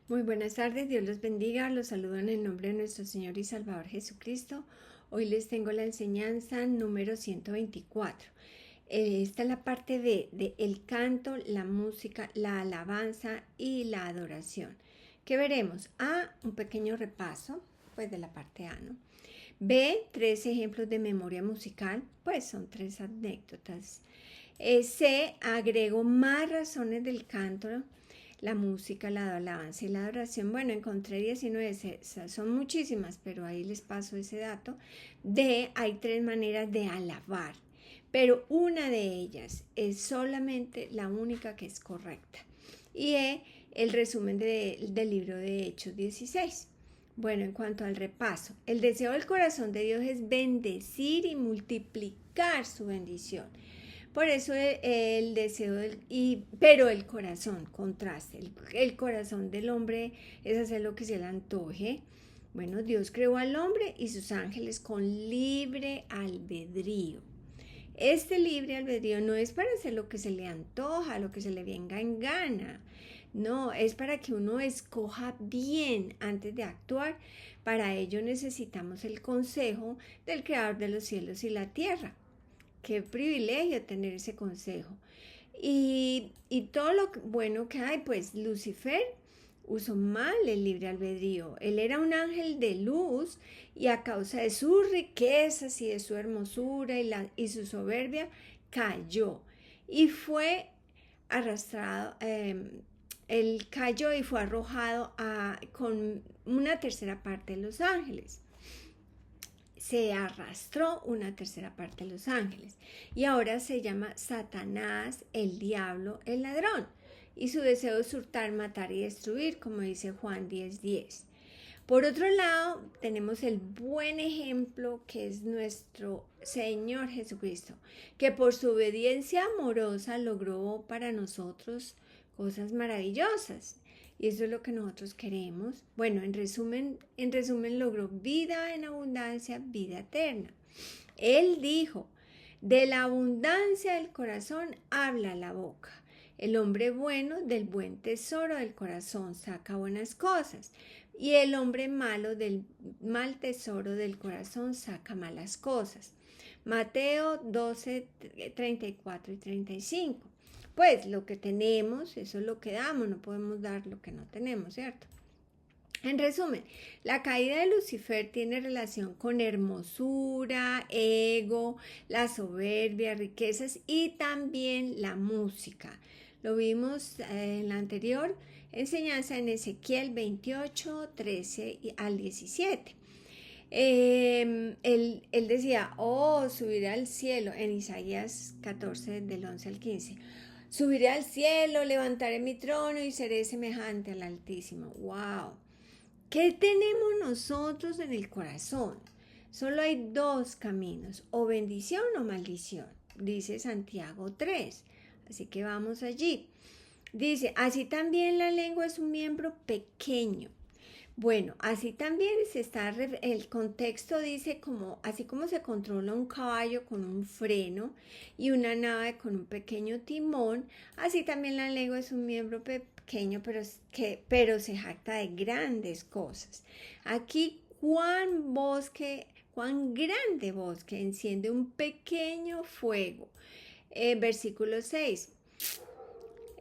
Muy buenas tardes, Dios los bendiga, los saludo en el nombre de nuestro Señor y Salvador Jesucristo. Hoy les tengo la enseñanza número 124. Esta es la parte de el canto, la música, la alabanza y la adoración. ¿Qué veremos? A, un pequeño repaso, pues de la parte A, ¿no? B, tres ejemplos de memoria musical, pues son tres anécdotas. C, agrego más razones del canto, la música, la alabanza y la adoración. Bueno, encontré 19, son muchísimas, pero ahí les paso ese dato. D, hay tres maneras de alabar, pero una de ellas es solamente la única que es correcta. Y E, el resumen del libro de Hechos 16. Bueno, en cuanto al repaso, el deseo del corazón de Dios es bendecir y multiplicar su bendición. Por eso el deseo, pero el corazón, contraste, el corazón del hombre es hacer lo que se le antoje. Bueno, Dios creó al hombre y sus ángeles con libre albedrío. Este libre albedrío no es para hacer lo que se le antoja, lo que se le venga en gana. No, es para que uno escoja bien antes de actuar. Para ello necesitamos el consejo del Creador de los cielos y la tierra. Qué privilegio tener ese consejo. Y todo lo bueno que hay, pues Lucifer usó mal el libre albedrío. Él era un ángel de luz y a causa de sus riquezas y de su hermosura y su soberbia, cayó y fue arrastrado. Él cayó y fue arrojado con una tercera parte de los ángeles. Se arrastró una tercera parte de los ángeles y ahora se llama Satanás, el diablo, el ladrón, y su deseo es hurtar, matar y destruir, como dice Juan 10:10. Por otro lado, tenemos el buen ejemplo que es nuestro Señor Jesucristo, que por su obediencia amorosa logró para nosotros cosas maravillosas. Y eso es lo que nosotros queremos. Bueno, en resumen logró vida en abundancia, vida eterna. Él dijo, de la abundancia del corazón habla la boca. El hombre bueno del buen tesoro del corazón saca buenas cosas. Y el hombre malo del mal tesoro del corazón saca malas cosas. Mateo 12, 34 y 35. Pues lo que tenemos, eso es lo que damos, no podemos dar lo que no tenemos, ¿cierto? En resumen, la caída de Lucifer tiene relación con hermosura, ego, la soberbia, riquezas y también la música. Lo vimos en la anterior enseñanza en Ezequiel 28, 13 al 17. Él decía, oh, subiré al cielo, en Isaías 14, del 11 al 15. Subiré al cielo, levantaré mi trono y seré semejante al Altísimo. ¡Wow! ¿Qué tenemos nosotros en el corazón? Solo hay dos caminos, o bendición o maldición, dice Santiago 3. Así que vamos allí. Dice, así también la lengua es un miembro pequeño. Bueno, así también el contexto dice así como se controla un caballo con un freno y una nave con un pequeño timón, así también la lengua es un miembro pequeño, pero se jacta de grandes cosas. Aquí cuán grande bosque enciende un pequeño fuego. Versículo 6.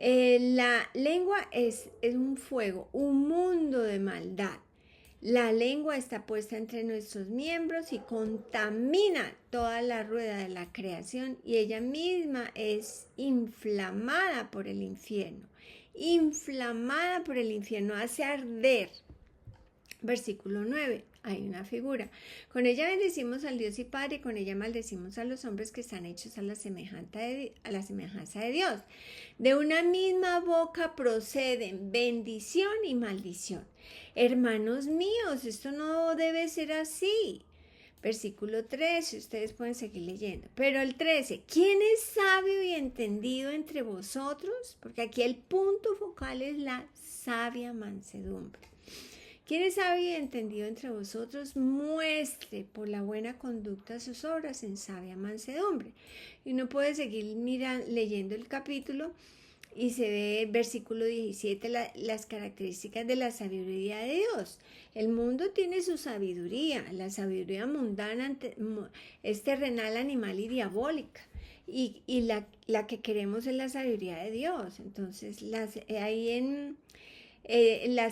La lengua es un fuego, un mundo de maldad. La lengua está puesta entre nuestros miembros y contamina toda la rueda de la creación y ella misma es inflamada por el infierno. Inflamada por el infierno, hace arder. Versículo 9. Hay una figura. Con ella bendecimos al Dios y Padre, y con ella maldecimos a los hombres que están hechos a la semejanza de Dios. De una misma boca proceden bendición y maldición. Hermanos míos, esto no debe ser así. Versículo 13, ustedes pueden seguir leyendo. Pero el 13, ¿quién es sabio y entendido entre vosotros? Porque aquí el punto focal es la sabia mansedumbre. ¿Quién es sabio y entendido entre vosotros? Muestre por la buena conducta sus obras en sabia mansedumbre. Y uno puede seguir leyendo el capítulo y se ve versículo 17 las características de la sabiduría de Dios. El mundo tiene su sabiduría, la sabiduría mundana es terrenal, animal y diabólica. Y la que queremos es la sabiduría de Dios. Entonces, las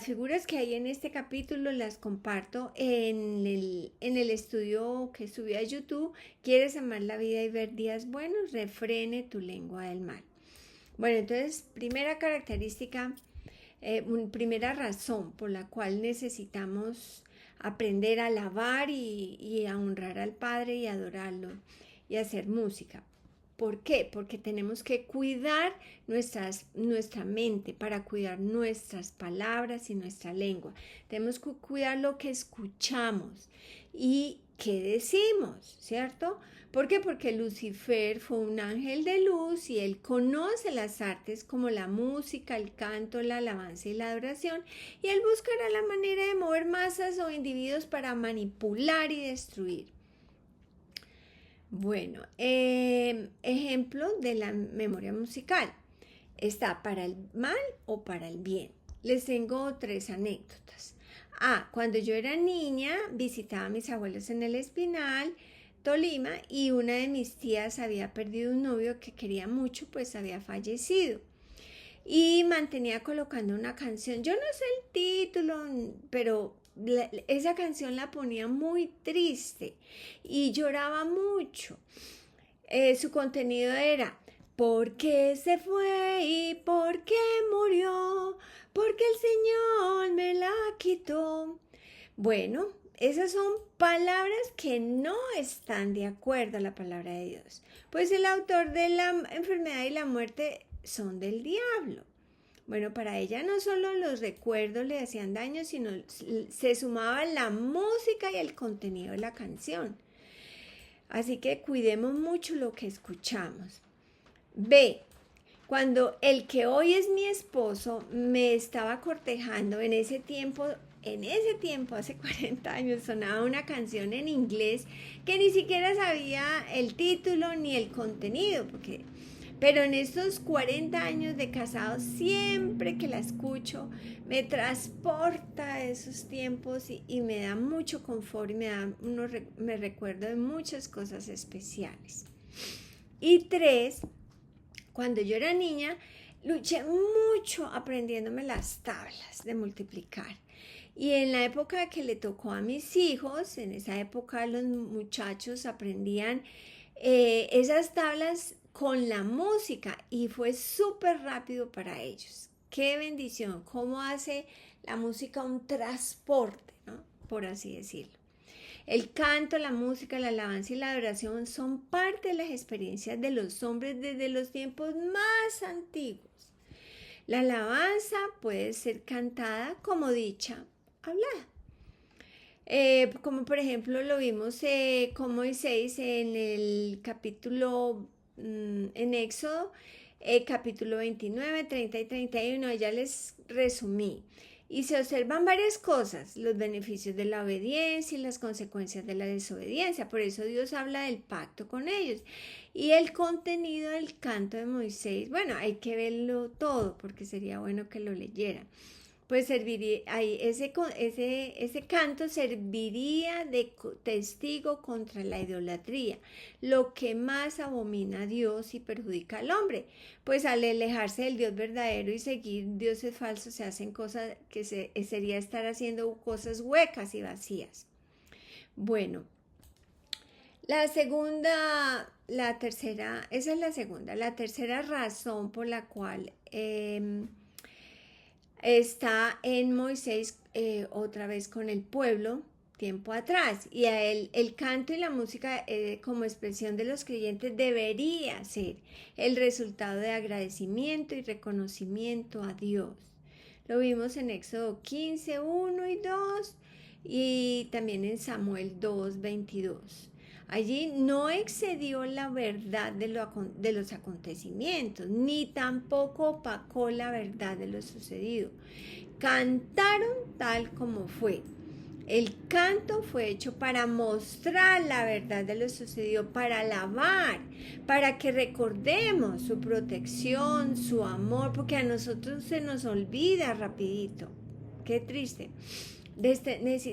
figuras que hay en este capítulo las comparto en el estudio que subí a YouTube. ¿Quieres amar la vida y ver días buenos? Refrene tu lengua del mal. Bueno, entonces, primera característica, primera razón por la cual necesitamos aprender a alabar y a honrar al Padre y adorarlo y hacer música. ¿Por qué? Porque tenemos que cuidar nuestra mente para cuidar nuestras palabras y nuestra lengua. Tenemos que cuidar lo que escuchamos y qué decimos, ¿cierto? ¿Por qué? Porque Lucifer fue un ángel de luz y él conoce las artes como la música, el canto, la alabanza y la adoración, y él buscará la manera de mover masas o individuos para manipular y destruir. Bueno, ejemplo de la memoria musical. Está para el mal o para el bien. Les tengo 3 anécdotas. Cuando yo era niña visitaba a mis abuelos en el Espinal, Tolima, y una de mis tías había perdido un novio que quería mucho, pues había fallecido. Y mantenía colocando una canción. Yo no sé el título, pero esa canción la ponía muy triste y lloraba mucho. Su contenido era: ¿por qué se fue y por qué murió? Porque el Señor me la quitó. Bueno, esas son palabras que no están de acuerdo a la palabra de Dios. Pues el autor de la enfermedad y la muerte son del diablo. Bueno, para ella no solo los recuerdos le hacían daño, sino se sumaba la música y el contenido de la canción. Así que cuidemos mucho lo que escuchamos. B. Cuando el que hoy es mi esposo me estaba cortejando en ese tiempo, hace 40 años, sonaba una canción en inglés que ni siquiera sabía el título ni el contenido, pero en estos 40 años de casado, siempre que la escucho, me transporta a esos tiempos y me da mucho confort y me recuerdo de muchas cosas especiales. Y 3, cuando yo era niña, luché mucho aprendiéndome las tablas de multiplicar. Y en la época que le tocó a mis hijos, en esa época los muchachos aprendían esas tablas con la música y fue súper rápido para ellos. ¡Qué bendición! ¿Cómo hace la música un transporte, ¿no? Por así decirlo? El canto, la música, la alabanza y la adoración son parte de las experiencias de los hombres desde los tiempos más antiguos. La alabanza puede ser cantada como dicha, hablada. Como por ejemplo lo vimos con Moisés en el capítulo, en Éxodo, capítulo 29, 30 y 31, ya les resumí. Y se observan varias cosas: los beneficios de la obediencia y las consecuencias de la desobediencia. Por eso Dios habla del pacto con ellos. Y el contenido del canto de Moisés, bueno, hay que verlo todo porque sería bueno que lo leyeran. Pues serviría, ese canto serviría de testigo contra la idolatría, lo que más abomina a Dios y perjudica al hombre. Pues al alejarse del Dios verdadero y seguir dioses falsos, se hacen cosas que sería estar haciendo cosas huecas y vacías. Bueno, la tercera razón por la cual está en Moisés otra vez con el pueblo tiempo atrás, y a él el canto y la música como expresión de los creyentes debería ser el resultado de agradecimiento y reconocimiento a Dios. Lo vimos en Éxodo 15, 1 y 2 y también en Samuel 2, 22. Allí no excedió la verdad de los acontecimientos, ni tampoco opacó la verdad de lo sucedido. Cantaron tal como fue. El canto fue hecho para mostrar la verdad de lo sucedido, para alabar, para que recordemos su protección, su amor, porque a nosotros se nos olvida rapidito. Qué triste.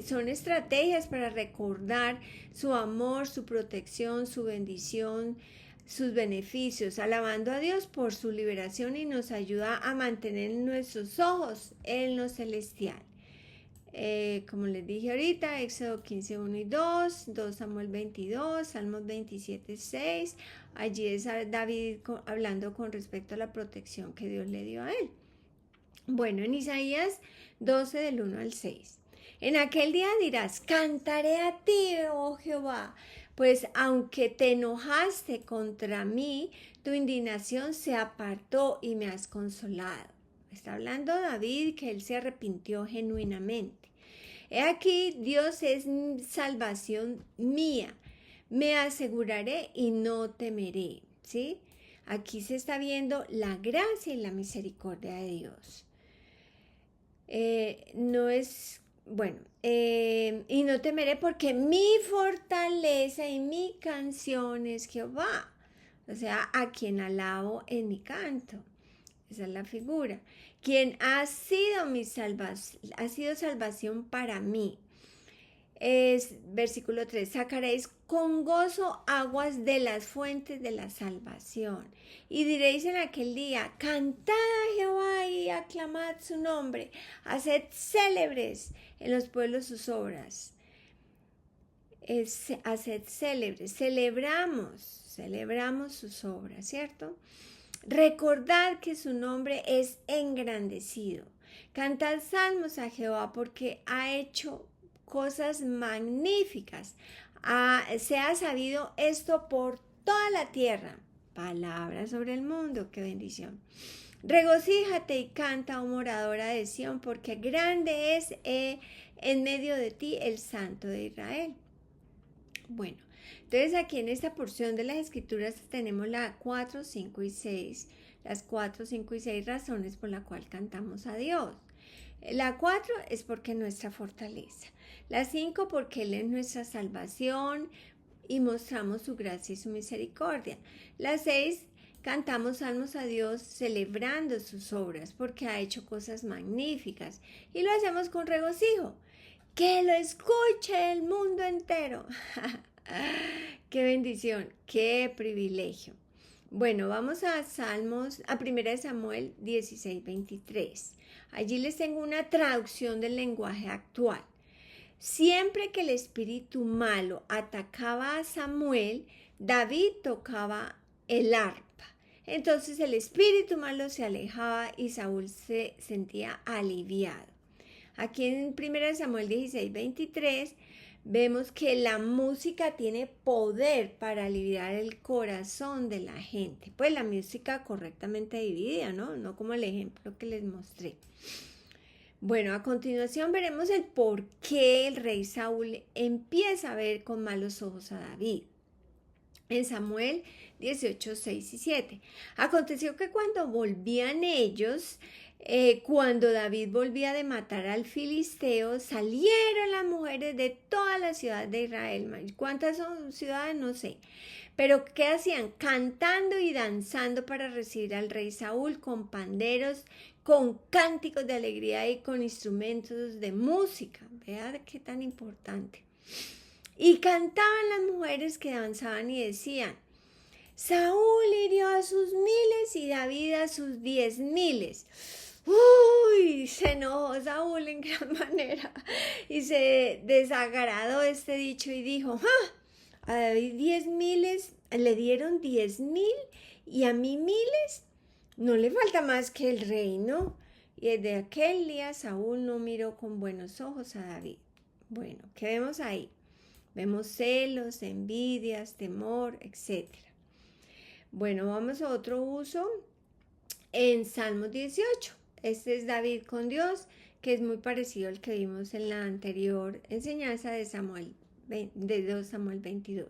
Son estrategias para recordar su amor, su protección, su bendición, sus beneficios, alabando a Dios por su liberación y nos ayuda a mantener nuestros ojos en lo celestial. Como les dije ahorita, Éxodo 15, 1 y 2, 2 Samuel 22, Salmos 27, 6. Allí es David hablando con respecto a la protección que Dios le dio a él. Bueno, en Isaías 12 del 1 al 6. En aquel día dirás, cantaré a ti, oh Jehová, pues aunque te enojaste contra mí, tu indignación se apartó y me has consolado. Está hablando David que él se arrepintió genuinamente. He aquí, Dios es salvación mía. Me aseguraré y no temeré. ¿Sí? Aquí se está viendo la gracia y la misericordia de Dios. No es, bueno, y no temeré porque mi fortaleza y mi canción es Jehová. O sea, a quien alabo en mi canto. Esa es la figura. Quien ha sido salvación para mí. Es versículo 3. Sacaréis con gozo aguas de las fuentes de la salvación. Y diréis en aquel día, cantad a Jehová y aclamad su nombre. Haced célebres en los pueblos sus obras. Haced célebres. Celebramos sus obras, ¿cierto? Recordad que su nombre es engrandecido. Cantad salmos a Jehová porque ha hecho cosas magníficas. Se ha sabido esto por toda la tierra. Palabras sobre el mundo, qué bendición. Regocíjate y canta, oh moradora de Sión, porque grande es en medio de ti el Santo de Israel. Bueno, entonces aquí en esta porción de las Escrituras tenemos la 4, 5 y 6. Las 4, 5 y 6 razones por la cual cantamos a Dios. La 4 es porque es nuestra fortaleza. La 5 porque Él es nuestra salvación y mostramos su gracia y su misericordia. La 6 cantamos salmos a Dios celebrando sus obras porque ha hecho cosas magníficas y lo hacemos con regocijo. Que lo escuche el mundo entero. Qué bendición, qué privilegio. Bueno, vamos a Salmos, a 1 Samuel 16, 23. Allí les tengo una traducción del lenguaje actual. Siempre que el espíritu malo atacaba a Samuel, David tocaba el arpa. Entonces el espíritu malo se alejaba y Saúl se sentía aliviado. Aquí en 1 Samuel 16, 23 vemos que la música tiene poder para aliviar el corazón de la gente. Pues la música correctamente dividida, ¿no? No como el ejemplo que les mostré. Bueno, a continuación veremos el por qué el rey Saúl empieza a ver con malos ojos a David. En Samuel 18, 6 y 7. Aconteció que cuando volvían ellos, cuando David volvía de matar al filisteo, salieron las mujeres de toda la ciudad de Israel. ¿Cuántas son ciudades? No sé. Pero ¿qué hacían? Cantando y danzando para recibir al rey Saúl con panderos, con cánticos de alegría y con instrumentos de música. Vean qué tan importante. Y cantaban las mujeres que danzaban y decían, Saúl hirió a sus 1000 y David a sus 10,000. Uy, se enojó Saúl en gran manera y se desagradó este dicho y dijo, a David 10,000, le dieron 10,000 y a mí 1000, no le falta más que el reino. Y desde aquel día Saúl no miró con buenos ojos a David. Bueno, ¿qué vemos ahí? Vemos celos, envidias, temor, etc. Bueno, vamos a otro uso en Salmos 18. Este es David con Dios, que es muy parecido al que vimos en la anterior enseñanza de 2 Samuel 22.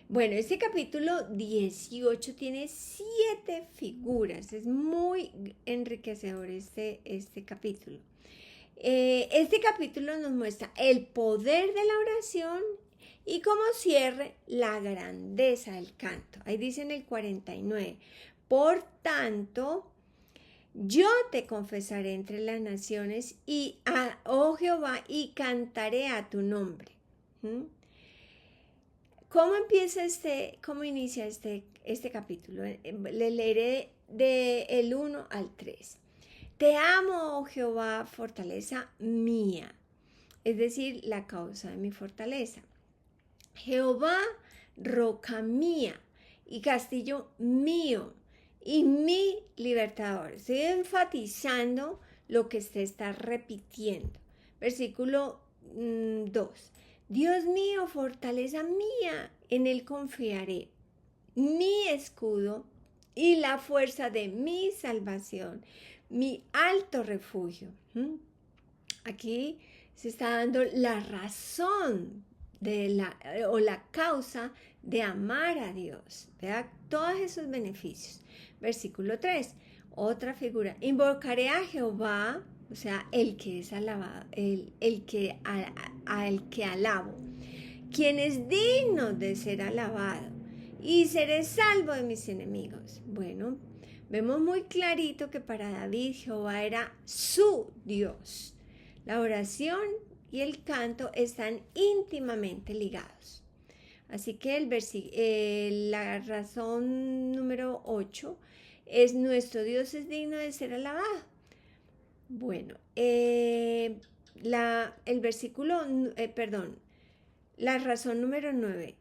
Bueno, este capítulo 18 tiene 7 figuras. Es muy enriquecedor este capítulo. Este capítulo nos muestra el poder de la oración y como cierre la grandeza del canto. Ahí dice en el 49, por tanto, yo te confesaré entre las naciones oh Jehová, y cantaré a tu nombre. ¿Cómo inicia este capítulo? Le leeré del 1 al 3. Te amo, oh Jehová, fortaleza mía, es decir, la causa de mi fortaleza. Jehová, roca mía y castillo mío y mi libertador. Estoy enfatizando lo que se está repitiendo. Versículo 2. Dios mío, fortaleza mía, en él confiaré, mi escudo y la fuerza de mi salvación, mi alto refugio. Aquí se está dando la razón o la causa de amar a Dios. Vea todos esos beneficios. Versículo 3, otra figura. Invocaré a Jehová, o sea, el que es alabado, al que alabo, quien es digno de ser alabado, y seré salvo de mis enemigos. Bueno, vemos muy clarito que para David Jehová era su Dios. La oración y el canto están íntimamente ligados. Así que la razón número 8 es: nuestro Dios es digno de ser alabado. Bueno, la razón número 9.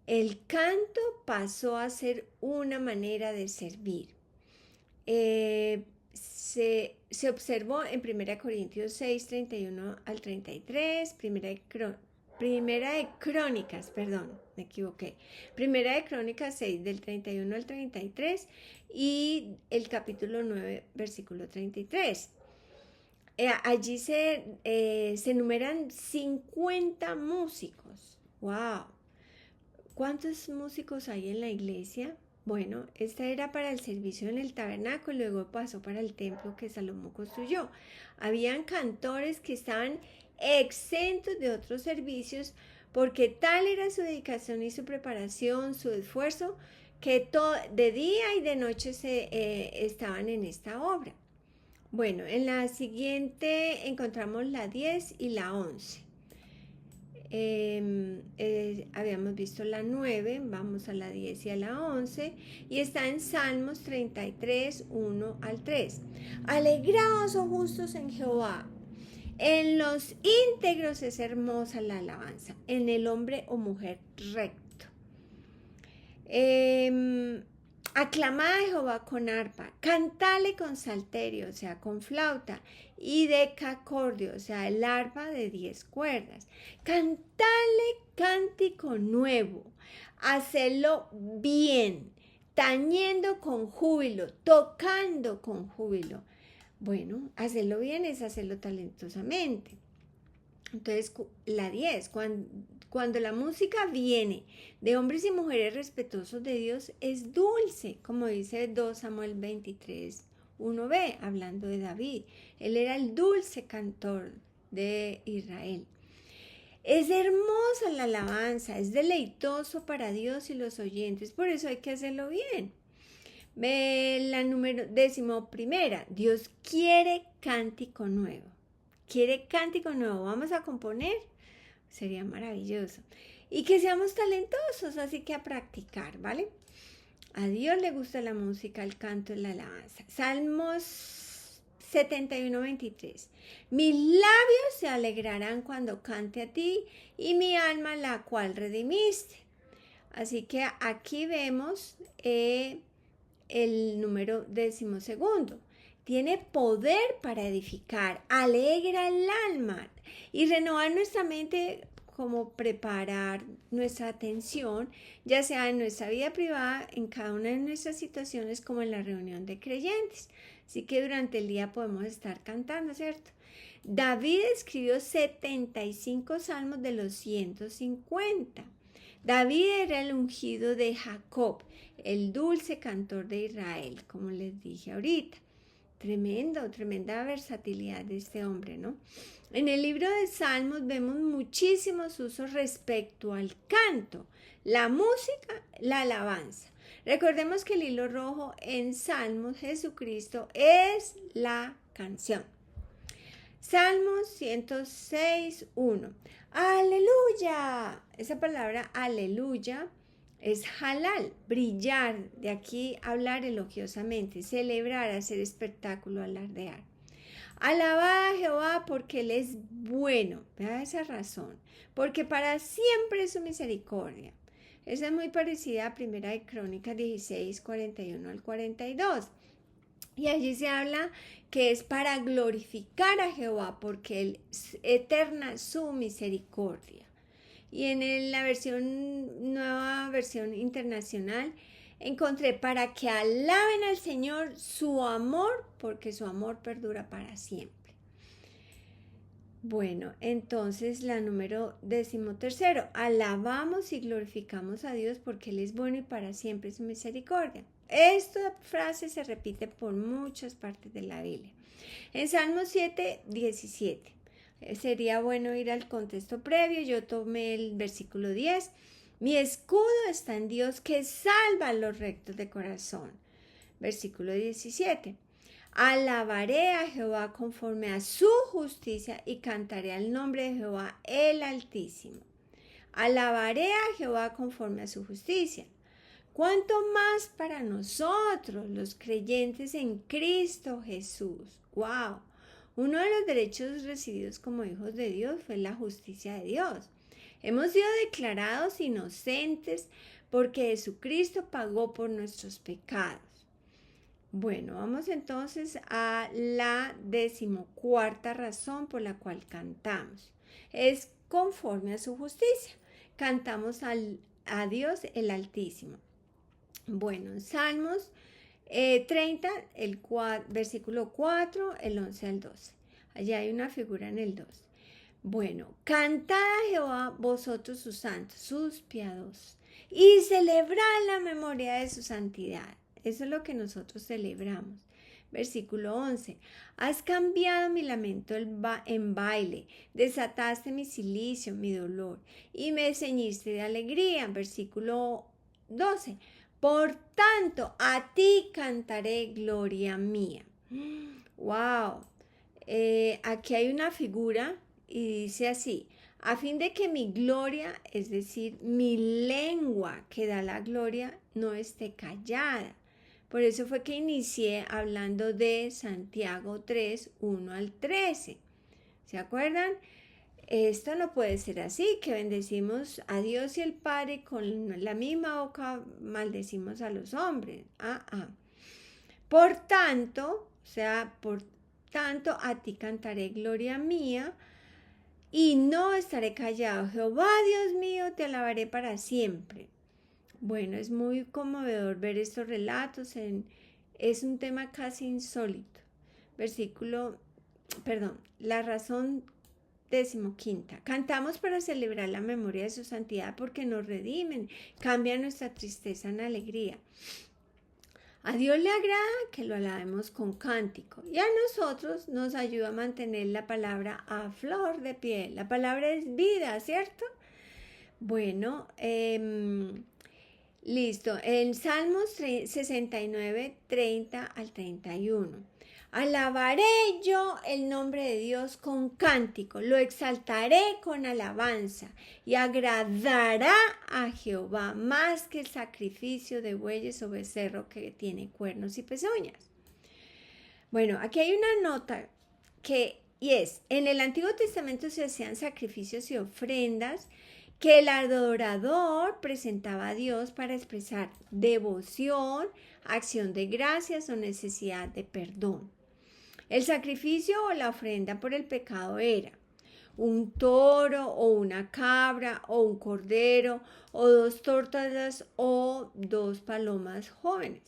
El canto pasó a ser una manera de servir. Se observó en 1 Corintios 6, 31 al 33, Primera de Crónicas, me equivoqué. Primera de Crónicas 6, del 31 al 33 y el capítulo 9, versículo 33. Allí se enumeran 50 músicos. ¡Wow! ¿Cuántos músicos hay en la iglesia? Bueno, esta era para el servicio en el tabernáculo, luego pasó para el templo que Salomón construyó. Habían cantores que estaban exentos de otros servicios porque tal era su dedicación y su preparación, su esfuerzo, que de día y de noche estaban en esta obra. Bueno, en la siguiente encontramos la 10 y la 11. Habíamos visto la 9, vamos a la 10 y a la 11, y está en Salmos 33, 1 al 3. Alegraos, oh justos, en Jehová, en los íntegros es hermosa la alabanza, en el hombre o mujer recto. Aclamad a Jehová con arpa, cantale con salterio, o sea, con flauta, y decacordio, o sea, el arpa de 10 cuerdas. Cantale cántico nuevo, hacelo bien, tañendo con júbilo, tocando con júbilo. Bueno, hacerlo bien es hacerlo talentosamente. Entonces, la 10, cuando la música viene de hombres y mujeres respetuosos de Dios, es dulce, como dice 2 Samuel 23, 1b, hablando de David. Él era el dulce cantor de Israel. Es hermosa la alabanza, es deleitoso para Dios y los oyentes, por eso hay que hacerlo bien. La número 11, Dios quiere cántico nuevo. Quiere cántico nuevo, vamos a componer, sería maravilloso. Y que seamos talentosos, así que a practicar, ¿vale? A Dios le gusta la música, el canto y la alabanza. Salmos 71, 23. Mis labios se alegrarán cuando cante a ti y mi alma la cual redimiste. Así que aquí vemos el número 12. Tiene poder para edificar, alegra el alma y renovar nuestra mente, como preparar nuestra atención, ya sea en nuestra vida privada, en cada una de nuestras situaciones, como en la reunión de creyentes. Así que durante el día podemos estar cantando, ¿cierto? David escribió 75 salmos de los 150. David era el ungido de Jacob, el dulce cantor de Israel, como les dije ahorita. tremenda versatilidad de este hombre, ¿no? En el libro de Salmos vemos muchísimos usos respecto al canto, la música, la alabanza. Recordemos que el hilo rojo en Salmos, Jesucristo, es la canción. Salmos 106, 1. ¡Aleluya! Esa palabra aleluya es halal, brillar, de aquí hablar elogiosamente, celebrar, hacer espectáculo, alardear. Alabad a Jehová porque Él es bueno, vea esa razón, porque para siempre es su misericordia. Esa es muy parecida a Primera de Crónicas 16, 41 al 42. Y allí se habla que es para glorificar a Jehová porque Él es eterna su misericordia. Y en la nueva versión internacional encontré para que alaben al Señor su amor, porque su amor perdura para siempre. Bueno, entonces la número 13, alabamos y glorificamos a Dios porque Él es bueno y para siempre su misericordia. Esta frase se repite por muchas partes de la Biblia. En Salmo 7, 17. Sería bueno ir al contexto previo. Yo tomé el versículo 10. Mi escudo está en Dios que salva a los rectos de corazón. Versículo 17. Alabaré a Jehová conforme a su justicia y cantaré al nombre de Jehová el Altísimo. Alabaré a Jehová conforme a su justicia. ¿Cuánto más para nosotros, los creyentes en Cristo Jesús? ¡Wow! Uno de los derechos recibidos como hijos de Dios fue la justicia de Dios. Hemos sido declarados inocentes porque Jesucristo pagó por nuestros pecados. Bueno, vamos entonces a la 14ª razón por la cual cantamos. Es conforme a su justicia. Cantamos a Dios el Altísimo. Bueno, Salmos 30, versículo 4, el 11 al 12. Allá hay una figura en el 2. Bueno, cantad a Jehová vosotros sus santos, sus piadosos, y celebrad la memoria de su santidad. Eso es lo que nosotros celebramos. Versículo 11. Has cambiado mi lamento en baile, desataste mi cilicio, mi dolor, y me ceñiste de alegría. Versículo 12. Por tanto, a ti cantaré gloria mía. ¡Wow! Aquí hay una figura y dice así: a fin de que mi gloria, es decir, mi lengua que da la gloria, no esté callada. Por eso fue que inicié hablando de Santiago 3, 1 al 13. ¿Se acuerdan? Esto no puede ser así, que bendecimos a Dios y el Padre y con la misma boca maldecimos a los hombres. Por tanto, a ti cantaré gloria mía y no estaré callado. Jehová, Dios mío, te alabaré para siempre. Bueno, es muy conmovedor ver estos relatos. Es un tema casi insólito. La razón 15. Cantamos para celebrar la memoria de su santidad porque nos redimen, cambian nuestra tristeza en alegría. A Dios le agrada que lo alabemos con cántico y a nosotros nos ayuda a mantener la palabra a flor de piel. La palabra es vida, ¿cierto? Bueno, listo. En Salmos 69, 30 al 31. Alabaré yo el nombre de Dios con cántico, lo exaltaré con alabanza y agradará a Jehová más que el sacrificio de bueyes o becerro que tiene cuernos y pezuñas. Bueno, aquí hay una nota en el Antiguo Testamento se hacían sacrificios y ofrendas que el adorador presentaba a Dios para expresar devoción, acción de gracias o necesidad de perdón. El sacrificio o la ofrenda por el pecado era un toro o una cabra o un cordero o 2 tortas o 2 palomas jóvenes.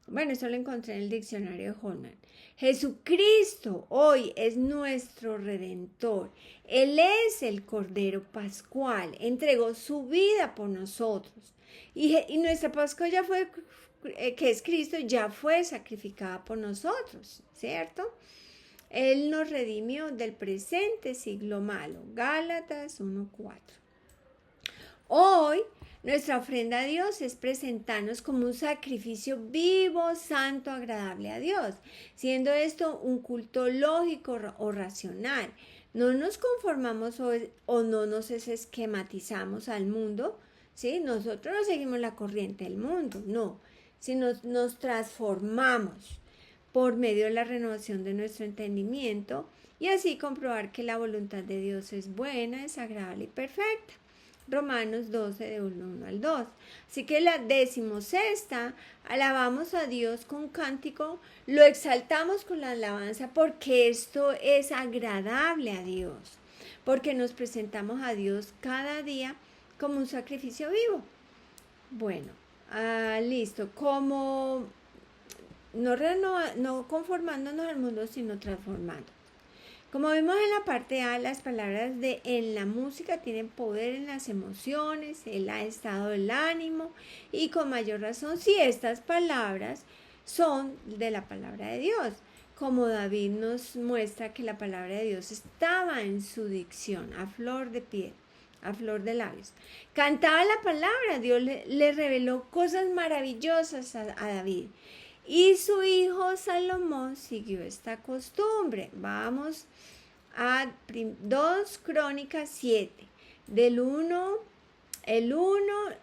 Bueno, eso lo encontré en el diccionario de Holman. Jesucristo hoy es nuestro Redentor. Él es el Cordero Pascual. Entregó su vida por nosotros. Y nuestra Pascua ya fue que es Cristo, ya fue sacrificada por nosotros, ¿cierto? Él nos redimió del presente siglo malo. Gálatas 1:4. Hoy, nuestra ofrenda a Dios es presentarnos como un sacrificio vivo, santo, agradable a Dios, siendo esto un culto lógico o racional. No nos conformamos o no nos esquematizamos al mundo, ¿sí? Nosotros no seguimos la corriente del mundo, no, sino nos transformamos por medio de la renovación de nuestro entendimiento y así comprobar que la voluntad de Dios es buena, es agradable y perfecta. Romanos 12, de 1 al 2. Así que la 16ª, alabamos a Dios con cántico, lo exaltamos con la alabanza porque esto es agradable a Dios, porque nos presentamos a Dios cada día como un sacrificio vivo. Bueno, listo, como no conformándonos al mundo, sino transformando. Como vimos en la parte A, las palabras en la música tienen poder en las emociones, el estado del ánimo y con mayor razón si estas palabras son de la palabra de Dios. Como David nos muestra que la palabra de Dios estaba en su dicción, a flor de piel, a flor de labios. Cantaba la palabra, Dios le reveló cosas maravillosas a David. Y su hijo Salomón siguió esta costumbre. Vamos a 2 Crónicas 7, el 1,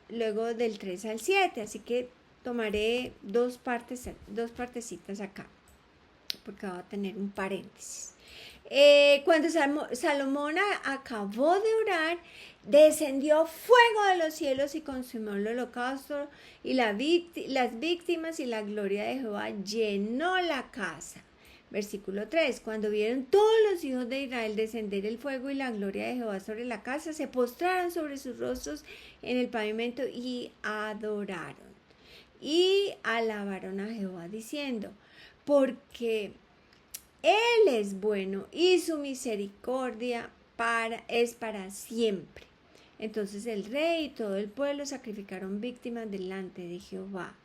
luego del 3 al 7. Así que tomaré dos partecitas acá, porque va a tener un paréntesis. Cuando Salomón acabó de orar, descendió fuego de los cielos y consumió el holocausto y las víctimas, y la gloria de Jehová llenó la casa. Versículo 3. Cuando vieron todos los hijos de Israel descender el fuego y la gloria de Jehová sobre la casa, se postraron sobre sus rostros en el pavimento y adoraron. Y alabaron a Jehová diciendo, porque Él es bueno y su misericordia es para siempre. Entonces el rey y todo el pueblo sacrificaron víctimas delante de Jehová.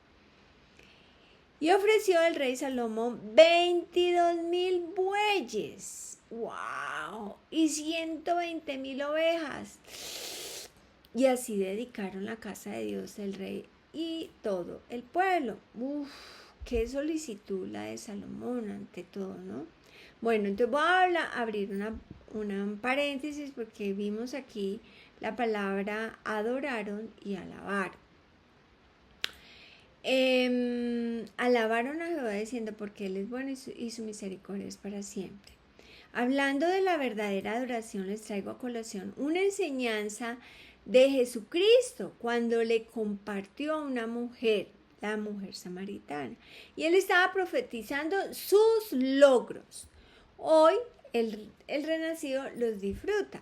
Y ofreció el rey Salomón 22,000 bueyes. ¡Wow! Y 120,000 ovejas. Y así dedicaron la casa de Dios el rey y todo el pueblo. ¡Uf! Qué solicitud la de Salomón ante todo, ¿no? Bueno, entonces voy a abrir una paréntesis porque vimos aquí la palabra adoraron y alabaron. Alabaron a Jehová diciendo porque Él es bueno y su misericordia es para siempre. Hablando de la verdadera adoración, les traigo a colación una enseñanza de Jesucristo cuando le compartió a una mujer, la mujer samaritana, y Él estaba profetizando sus logros. Hoy el renacido los disfruta.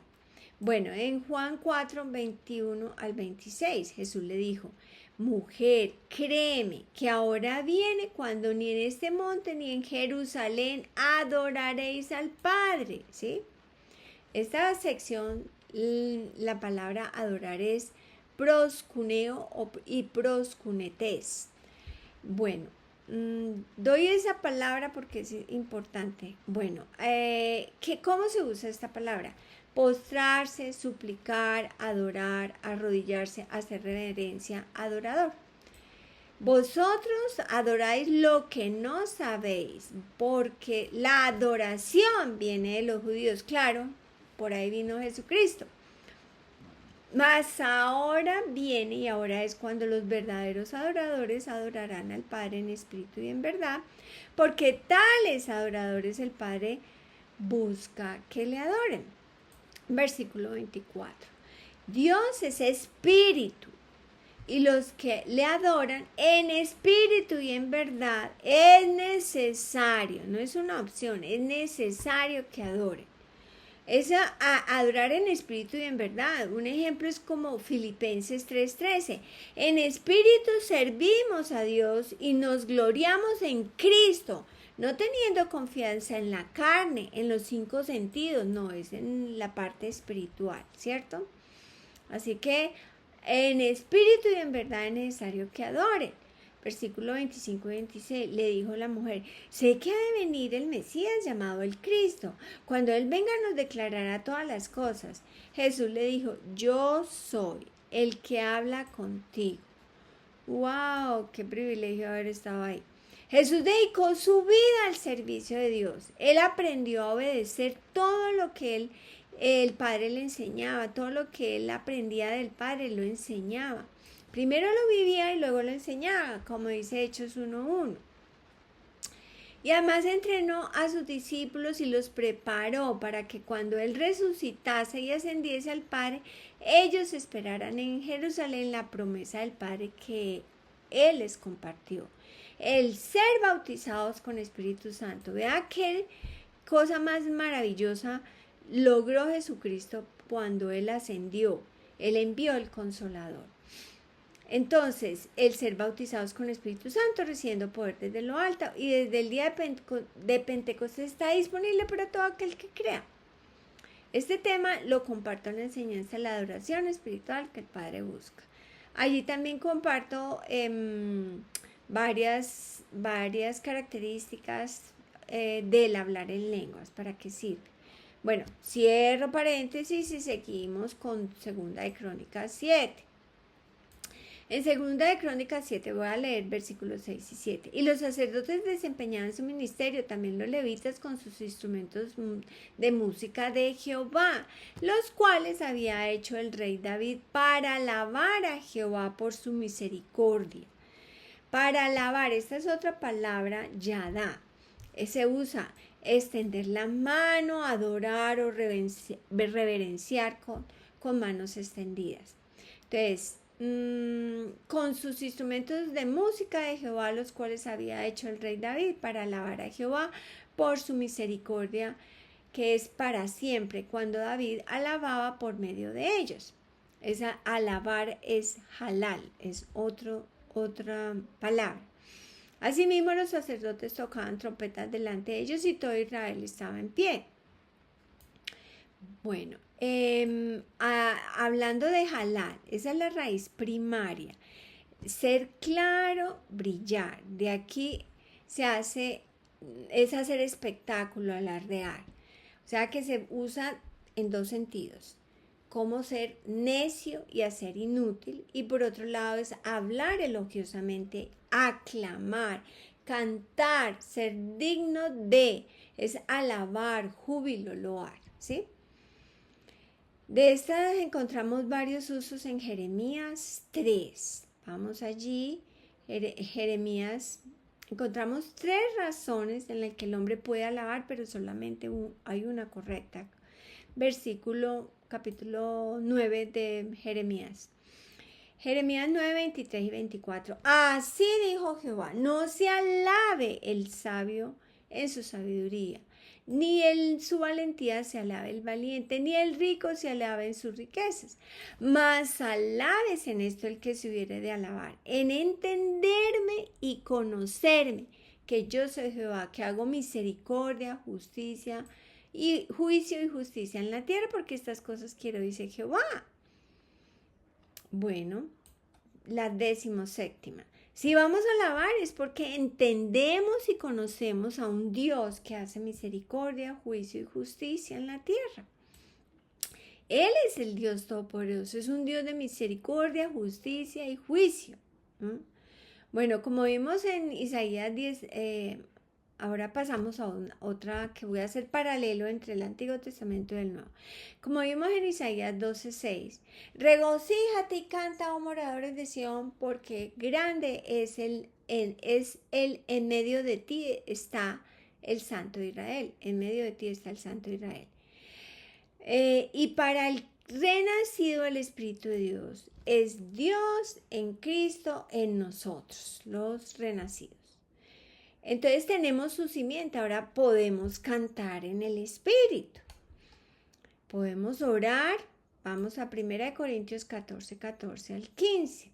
Bueno, en Juan 4, 21 al 26, Jesús le dijo, mujer, créeme que ahora viene cuando ni en este monte ni en Jerusalén adoraréis al Padre, ¿sí? Esta sección, la palabra adorar es proscuneo y proscunetes. Bueno, doy esa palabra porque es importante. Bueno, ¿cómo se usa esta palabra? Postrarse, suplicar, adorar, arrodillarse, hacer reverencia, adorador. Vosotros adoráis lo que no sabéis, porque la adoración viene de los judíos. Claro, por ahí vino Jesucristo. Mas ahora viene, y ahora es cuando los verdaderos adoradores adorarán al Padre en espíritu y en verdad, porque tales adoradores el Padre busca que le adoren. Versículo 24. Dios es espíritu, y los que le adoran en espíritu y en verdad es necesario, no es una opción, es necesario que adoren. Es adorar en espíritu y en verdad. Un ejemplo es como Filipenses 3:13. En espíritu servimos a Dios y nos gloriamos en Cristo, no teniendo confianza en la carne, en los 5 sentidos, no, es en la parte espiritual, ¿cierto? Así que en espíritu y en verdad es necesario que adoren. versículo 25 y 26, le dijo la mujer: sé que ha de venir el Mesías llamado el Cristo. Cuando Él venga nos declarará todas las cosas. Jesús le dijo: yo soy el que habla contigo. ¡Wow! ¡Qué privilegio haber estado ahí! Jesús dedicó su vida al servicio de Dios. Él aprendió a obedecer todo lo que el Padre le enseñaba, todo lo que él aprendía del Padre lo enseñaba. Primero lo vivía y luego lo enseñaba, como dice Hechos 1:1. Y además entrenó a sus discípulos y los preparó para que cuando Él resucitase y ascendiese al Padre, ellos esperaran en Jerusalén la promesa del Padre que Él les compartió. El ser bautizados con Espíritu Santo. Vea qué cosa más maravillosa logró Jesucristo cuando Él ascendió. Él envió el Consolador. Entonces, el ser bautizados con Espíritu Santo, recibiendo poder desde lo alto, y desde el día de Pentecostés está disponible para todo aquel que crea. Este tema lo comparto en la enseñanza de la adoración espiritual que el Padre busca. Allí también comparto varias características del hablar en lenguas. ¿Para qué sirve? Bueno, cierro paréntesis y seguimos con Segunda de Crónicas 7. En Segunda de Crónicas 7 voy a leer versículos 6 y 7. Y los sacerdotes desempeñaban su ministerio, también los levitas con sus instrumentos de música de Jehová, los cuales había hecho el rey David para alabar a Jehová por su misericordia. Para alabar, esta es otra palabra, yadá. Se usa extender la mano, adorar o reverenciar con manos extendidas. Entonces, con sus instrumentos de música de Jehová, los cuales había hecho el rey David para alabar a Jehová por su misericordia, que es para siempre, cuando David alababa por medio de ellos. Esa alabar es halal, es otra palabra. Asimismo, los sacerdotes tocaban trompetas delante de ellos y todo Israel estaba en pie. Bueno, hablando de halal, esa es la raíz primaria. Ser claro, brillar. De aquí es hacer espectáculo, alardear. O sea que se usa en dos sentidos. Como ser necio y hacer inútil. Y por otro lado es hablar elogiosamente, aclamar, cantar, ser digno de, es alabar, júbilo, loar, ¿sí? De estas encontramos varios usos en Jeremías 3. Vamos allí, Jeremías, encontramos 3 razones en las que el hombre puede alabar, pero solamente hay una correcta. Capítulo 9 de Jeremías. Jeremías 9, 23 y 24. Así dijo Jehová: no se alabe el sabio en su sabiduría, ni en su valentía se alabe el valiente, ni el rico se alabe en sus riquezas. Mas alabes en esto el que se hubiere de alabar, en entenderme y conocerme, que yo soy Jehová, que hago misericordia, justicia y juicio y justicia en la tierra, porque estas cosas quiero, dice Jehová. Bueno, la 17ª. Si vamos a alabar es porque entendemos y conocemos a un Dios que hace misericordia, juicio y justicia en la tierra. Él es el Dios todopoderoso, es un Dios de misericordia, justicia y juicio. Bueno, como vimos en Isaías 10, ahora pasamos a otra que voy a hacer paralelo entre el Antiguo Testamento y el Nuevo. Como vimos en Isaías 12:6, regocíjate y canta, oh moradores de Sión, porque grande es en medio de ti está el Santo de Israel. En medio de ti está el Santo de Israel. Y para el renacido el Espíritu de Dios, es Dios en Cristo en nosotros, los renacidos. Entonces tenemos su simiente, ahora podemos cantar en el Espíritu. Podemos orar, vamos a 1 Corintios 14 al 15.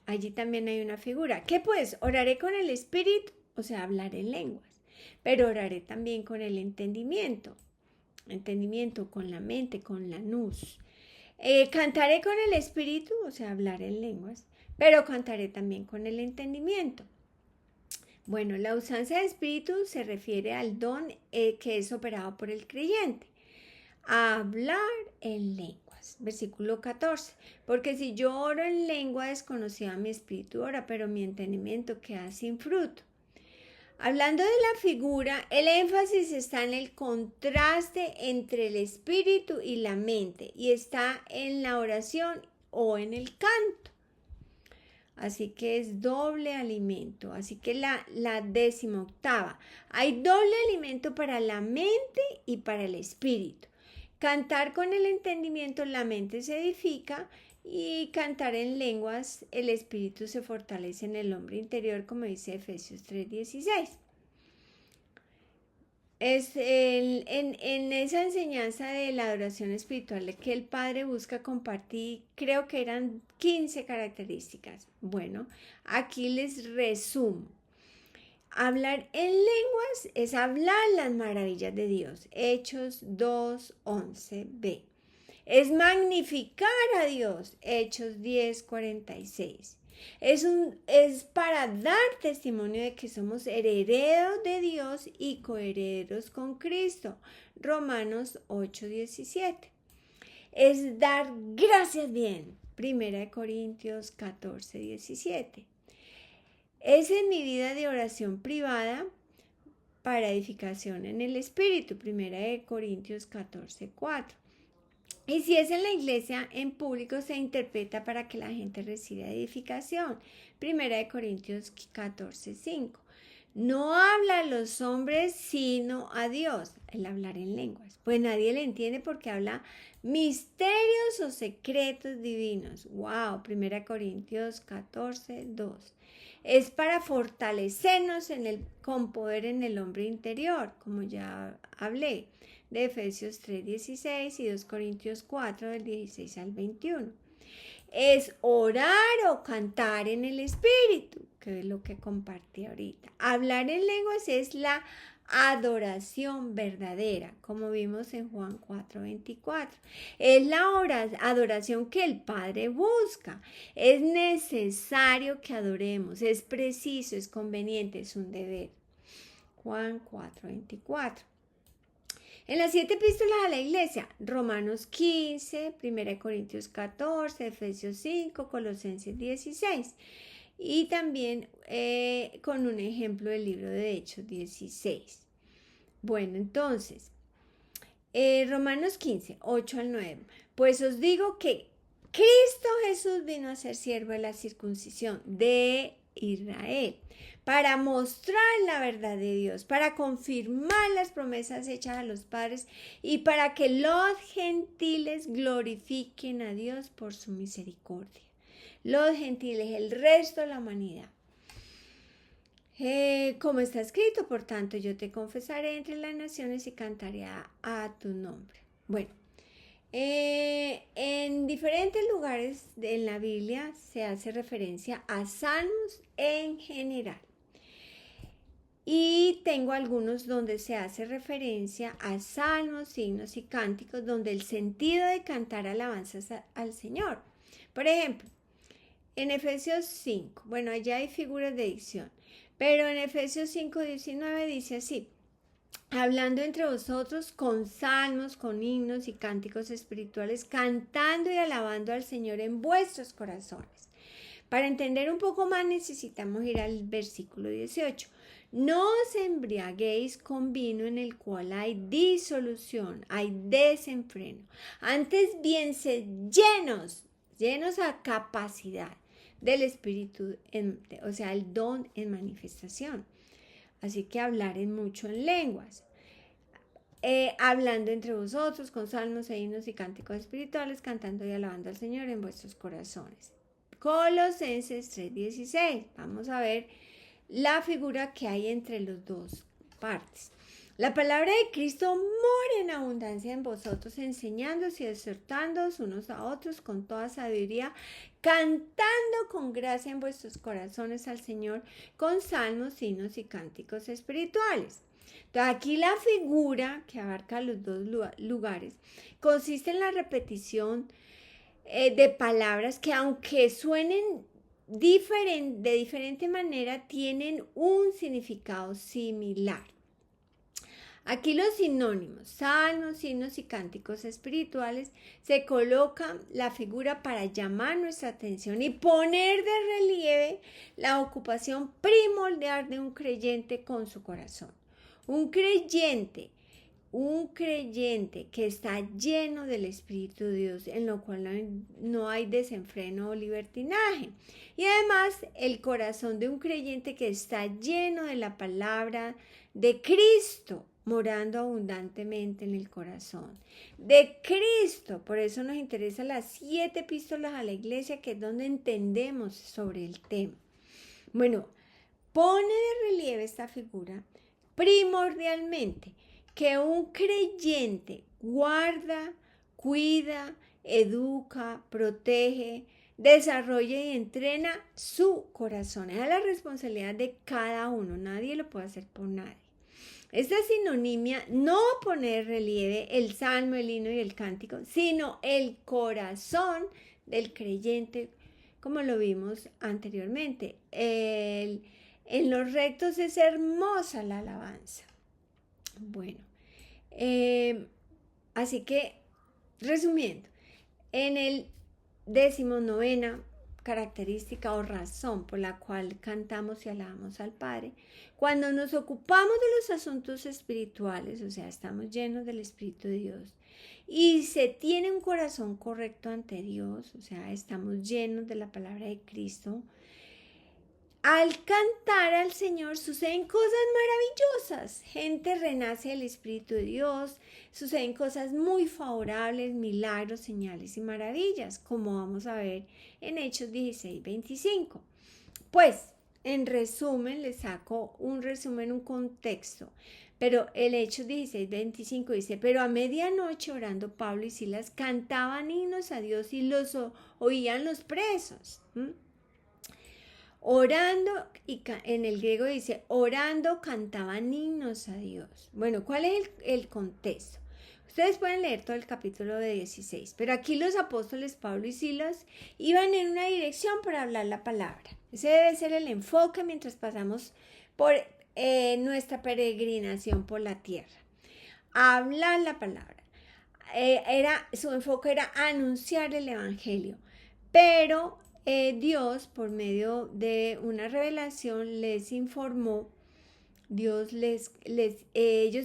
Allí también hay una figura. ¿Qué pues? Oraré con el Espíritu, o sea, hablar en lenguas, pero oraré también con el entendimiento, con la mente, con la nous. Cantaré con el Espíritu, o sea, hablar en lenguas, pero cantaré también con el entendimiento. Bueno, la usanza de espíritu se refiere al don que es operado por el creyente. A hablar en lenguas. Versículo 14. Porque si yo oro en lengua desconocida, mi espíritu ora, pero mi entendimiento queda sin fruto. Hablando de la figura, el énfasis está en el contraste entre el espíritu y la mente y está en la oración o en el canto. Así que es doble alimento. Así que la 18ª. Hay doble alimento para la mente y para el espíritu. Cantar con el entendimiento, la mente se edifica, y cantar en lenguas, el espíritu se fortalece en el hombre interior, como dice Efesios 3:16. Es en esa enseñanza de la adoración espiritual que el Padre busca compartir, creo que eran 15 características. Bueno, aquí les resumo. Hablar en lenguas es hablar las maravillas de Dios. Hechos 2:11b. Es magnificar a Dios. Hechos 10:46. Es para dar testimonio de que somos herederos de Dios y coherederos con Cristo. Romanos 8:17. Es dar gracias bien. 1 Corintios 14:17. Es en mi vida de oración privada para edificación en el Espíritu. 1 Corintios 14:4. Y si es en la iglesia, en público, se interpreta para que la gente reciba edificación. 1 Corintios 14:5. No habla a los hombres sino a Dios, el hablar en lenguas. Pues nadie le entiende porque habla misterios o secretos divinos. Wow, 1 Corintios 14:2. Es para fortalecernos con poder en el hombre interior, como ya hablé, de Efesios 3:16 y 2 Corintios 4, del 16 al 21. Es orar o cantar en el espíritu, que es lo que compartí ahorita. Hablar en lenguas es la adoración verdadera, como vimos en Juan 4:24. Es la adoración que el Padre busca. Es necesario que adoremos, es preciso, es conveniente, es un deber. Juan 4:24. En las 7 epístolas a la iglesia, Romanos 15, 1 Corintios 14, Efesios 5, Colosenses 16. Y también con un ejemplo del libro de Hechos 16. Bueno, entonces, Romanos 15, 8 al 9. Pues os digo que Cristo Jesús vino a ser siervo de la circuncisión de Israel, para mostrar la verdad de Dios, para confirmar las promesas hechas a los padres y para que los gentiles glorifiquen a Dios por su misericordia. Los gentiles, el resto de la humanidad. Como está escrito, por tanto, yo te confesaré entre las naciones y cantaré a tu nombre. Bueno, en diferentes lugares en la Biblia se hace referencia a salmos en general. Y tengo algunos donde se hace referencia a salmos, himnos y cánticos, donde el sentido de cantar alabanzas al Señor. Por ejemplo, en Efesios 5, bueno, allá hay figuras de dicción, pero en Efesios 5:19 dice así: hablando entre vosotros con salmos, con himnos y cánticos espirituales, cantando y alabando al Señor en vuestros corazones. Para entender un poco más necesitamos ir al versículo 18. No os embriaguéis con vino en el cual hay disolución, hay desenfreno. Antes bien, sed llenos a capacidad del Espíritu, o sea, el don en manifestación. Así que hablar mucho en lenguas. Hablando entre vosotros con salmos, himnos y cánticos espirituales, cantando y alabando al Señor en vuestros corazones. Colosenses 3:16. Vamos a ver la figura que hay entre las dos partes. La palabra de Cristo mora en abundancia en vosotros, enseñándoos y exhortándoos unos a otros con toda sabiduría, cantando con gracia en vuestros corazones al Señor con salmos, himnos y cánticos espirituales. Entonces, aquí la figura que abarca los dos lugares consiste en la repetición de palabras que, aunque suenen de diferente manera tienen un significado similar. Aquí los sinónimos, salmos, himnos y cánticos espirituales, se colocan la figura para llamar nuestra atención y poner de relieve la ocupación primordial de un creyente con su corazón. Un creyente que está lleno del Espíritu de Dios, en lo cual no hay desenfreno o libertinaje. Y además, el corazón de un creyente que está lleno de la palabra de Cristo, morando abundantemente en el corazón. De Cristo, por eso nos interesan las 7 epístolas a la iglesia, que es donde entendemos sobre el tema. Bueno, pone de relieve esta figura primordialmente que un creyente guarda, cuida, educa, protege, desarrolla y entrena su corazón. Es la responsabilidad de cada uno, nadie lo puede hacer por nadie. Esta sinonimia no pone en relieve el salmo, el himno y el cántico, sino el corazón del creyente, como lo vimos anteriormente. En los rectos es hermosa la alabanza. Bueno, así que, resumiendo, en el 19ª característica o razón por la cual cantamos y alabamos al Padre, cuando nos ocupamos de los asuntos espirituales, o sea, estamos llenos del Espíritu de Dios, y se tiene un corazón correcto ante Dios, o sea, estamos llenos de la palabra de Cristo, al cantar al Señor suceden cosas maravillosas. Gente renace del Espíritu de Dios, suceden cosas muy favorables, milagros, señales y maravillas, como vamos a ver en Hechos 16:25. Pues, en resumen, les saco un resumen, un contexto. Pero el Hechos 16:25 dice, pero a medianoche orando Pablo y Silas cantaban himnos a Dios y los oían los presos. Orando, y en el griego dice, orando cantaban himnos a Dios. Bueno, ¿cuál es el contexto? Ustedes pueden leer todo el capítulo de 16, pero aquí los apóstoles Pablo y Silas iban en una dirección para hablar la palabra. Ese debe ser el enfoque mientras pasamos por nuestra peregrinación por la tierra. Hablar la palabra. Su enfoque era anunciar el evangelio, pero Dios, por medio de una revelación, les informó, ellos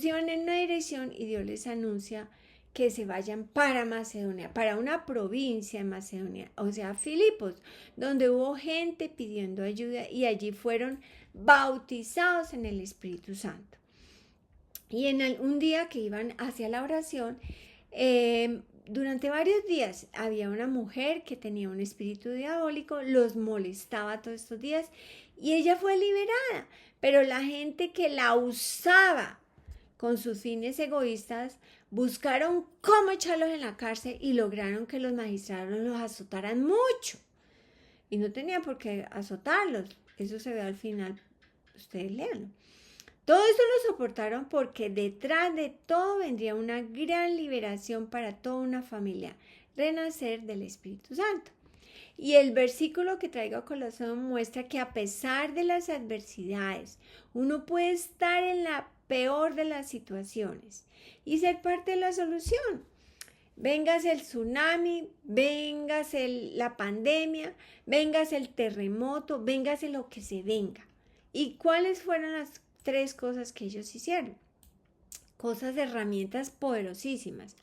iban en una dirección y Dios les anuncia que se vayan para Macedonia, para una provincia de Macedonia, o sea, Filipos, donde hubo gente pidiendo ayuda y allí fueron bautizados en el Espíritu Santo. Y en un día que iban hacia la oración, durante varios días había una mujer que tenía un espíritu diabólico, los molestaba todos estos días y ella fue liberada, pero la gente que la usaba con sus fines egoístas buscaron cómo echarlos en la cárcel y lograron que los magistrados los azotaran mucho. Y no tenía por qué azotarlos, eso se ve al final, ustedes léanlo. Todo esto lo soportaron porque detrás de todo vendría una gran liberación para toda una familia, renacer del Espíritu Santo. Y el versículo que traigo a colación muestra que a pesar de las adversidades, uno puede estar en la peor de las situaciones y ser parte de la solución. Véngase el tsunami, véngase la pandemia, véngase el terremoto, véngase lo que se venga. ¿Y cuáles fueron las 3 cosas que ellos hicieron? Herramientas poderosísimas.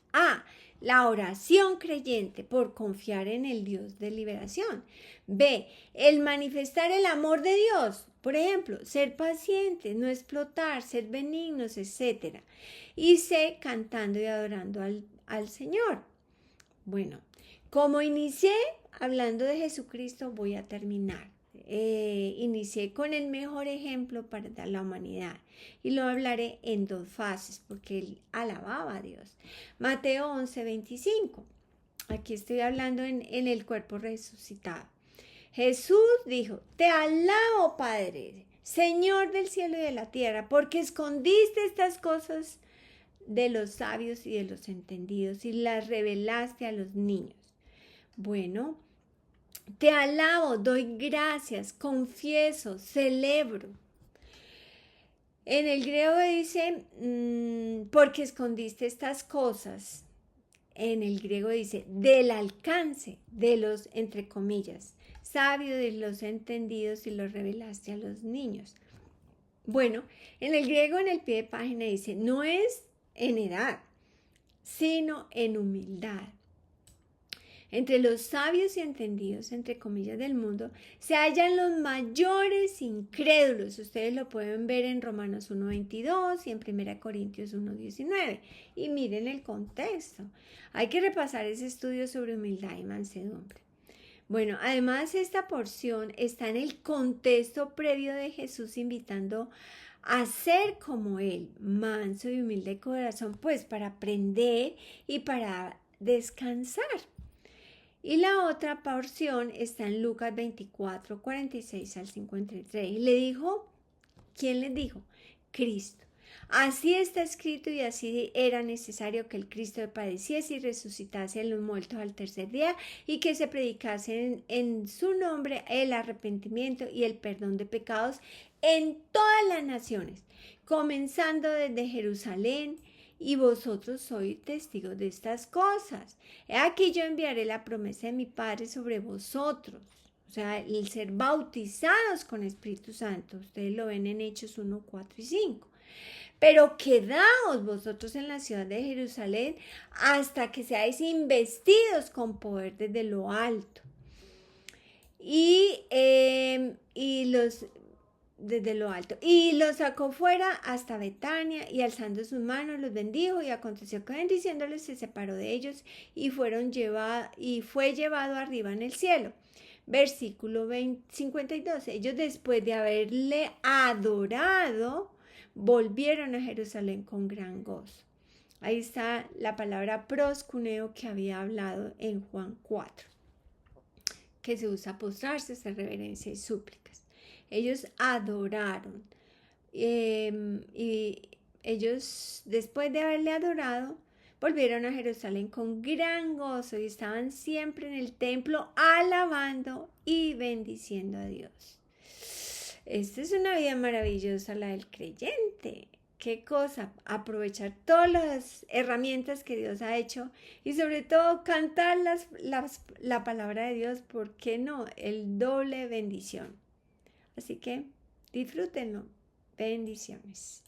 La oración creyente por confiar en el Dios de liberación. B, el manifestar el amor de Dios. Por ejemplo, ser pacientes, no explotar, ser benignos, etc. Y C, cantando y adorando al Señor. Bueno, como inicié hablando de Jesucristo, voy a terminar. Inicié con el mejor ejemplo para la humanidad y lo hablaré en 2 fases porque él alababa a Dios. Mateo 11:25. Aquí estoy hablando en el cuerpo resucitado. Jesús dijo, te alabo, Padre, Señor del cielo y de la tierra, porque escondiste estas cosas de los sabios y de los entendidos y las revelaste a los niños. Bueno, Te alabo, doy gracias, confieso, celebro. En el griego dice, porque escondiste estas cosas. En el griego dice, del alcance de los, entre comillas, sabios, de los entendidos y los revelaste a los niños. Bueno, en el griego en el pie de página dice, no es en edad, sino en humildad. Entre los sabios y entendidos, entre comillas, del mundo, se hallan los mayores incrédulos. Ustedes lo pueden ver en Romanos 1:22 y en 1 Corintios 1:19. Y miren el contexto. Hay que repasar ese estudio sobre humildad y mansedumbre. Bueno, además esta porción está en el contexto previo de Jesús invitando a ser como Él, manso y humilde de corazón, pues para aprender y para descansar. Y la otra porción está en Lucas 24, 46 al 53. Y le dijo, ¿quién les dijo? Cristo. Así está escrito y así era necesario que el Cristo padeciese y resucitase en los muertos al tercer día y que se predicase en su nombre el arrepentimiento y el perdón de pecados en todas las naciones, comenzando desde Jerusalén. Y vosotros sois testigos de estas cosas. He aquí yo enviaré la promesa de mi Padre sobre vosotros. O sea, el ser bautizados con Espíritu Santo. Ustedes lo ven en Hechos 1, 4 y 5. Pero quedaos vosotros en la ciudad de Jerusalén hasta que seáis investidos con poder desde lo alto. Desde lo alto. Y los sacó fuera hasta Betania y alzando sus manos los bendijo y aconteció que bendiciéndoles se separó de ellos y fue llevado arriba en el cielo. Versículo 52. Ellos después de haberle adorado volvieron a Jerusalén con gran gozo. Ahí está la palabra proscuneo que había hablado en Juan 4, que se usa postrarse, hacer reverencia y súplicas. Ellos adoraron y ellos, después de haberle adorado, volvieron a Jerusalén con gran gozo y estaban siempre en el templo alabando y bendiciendo a Dios. Esta es una vida maravillosa, la del creyente. Qué cosa, aprovechar todas las herramientas que Dios ha hecho y sobre todo cantar la palabra de Dios, ¿por qué no? El doble bendición. Así que disfrútenlo. Bendiciones.